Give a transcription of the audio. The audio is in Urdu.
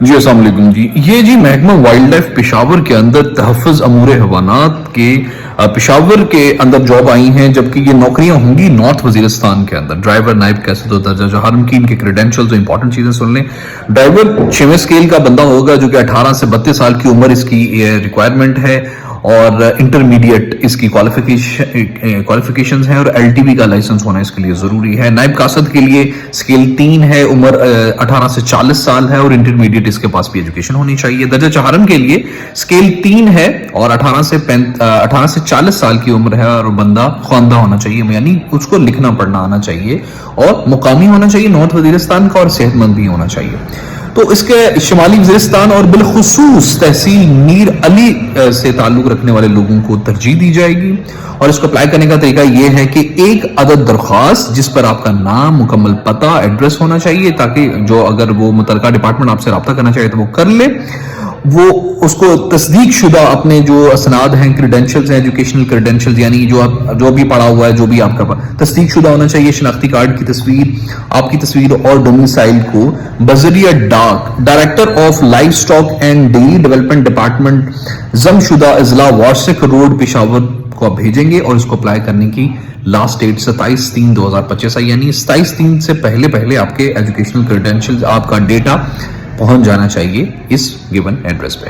جی السلام علیکم جی. یہ جی محکمہ وائلڈ لائف پشاور کے اندر تحفظ امور حیوانات کے پشاور کے اندر جاب آئی ہیں، جبکہ یہ نوکریاں ہوں گی نارتھ وزیرستان کے اندر. ڈرائیور، نائب قیصر و درجہ ہارم کی ان کے کریڈینشلز و امپورٹنٹ چیزیں سن لیں. ڈرائیور 6ویں اسکیل کا بندہ ہوگا جو کہ 18 سے 32 سال کی عمر اس کی ریکوائرمنٹ ہے، اور انٹرمیڈیٹ اس کی کوالیفیکیشنز ہیں، اور ایل ٹی بی کا لائسنس ہونا اس کے لیے ضروری ہے. نائب قاصد کے لیے اسکیل 3 ہے، عمر 18 سے 40 سال ہے، اور انٹرمیڈیٹ اس کے پاس بھی ایجوکیشن ہونی چاہیے. درجہ چہارم کے لیے اسکیل 3 ہے اور 18 سے 40 سال کی عمر ہے، اور بندہ خواندہ ہونا چاہیے، یعنی اس کو لکھنا پڑھنا آنا چاہیے، اور مقامی ہونا چاہیے نارتھ وزیرستان کا، اور صحت مند بھی ہونا چاہیے. تو اس کے شمالی وزیرستان اور بالخصوص تحصیل میر علی سے تعلق رکھنے والے لوگوں کو ترجیح دی جائے گی. اور اس کو اپلائی کرنے کا طریقہ یہ ہے کہ ایک عدد درخواست جس پر آپ کا نام، مکمل پتہ، ایڈریس ہونا چاہیے، تاکہ جو اگر وہ متعلقہ ڈپارٹمنٹ آپ سے رابطہ کرنا چاہے تو وہ کر لے. وہ اس کو تصدیق شدہ اپنے جو اسناد ہیں، کریڈینشلز ہیں، ایجوکیشنل کریڈینشلز، یعنی جو بھی پڑھا ہوا ہے، جو بھی آپ کا تصدیق شدہ ہونا چاہیے. شناختی کارڈ کی تصویر، آپ کی تصویر اور ڈومیسائل کو بذریعہ ڈاک director of life stock and dairy development department ضم شدہ اضلاع وارسک روڈ پشاور کو آپ بھیجیں گے. اور اس کو اپلائی کرنے کی لاسٹ ڈیٹ 27/3/2025 ہے، یعنی 27/3 سے پہلے آپ کے ایجوکیشنل کریڈینشلز، آپ کا ڈیٹا پہنچ جانا چاہیے اس گیون ایڈریس پہ.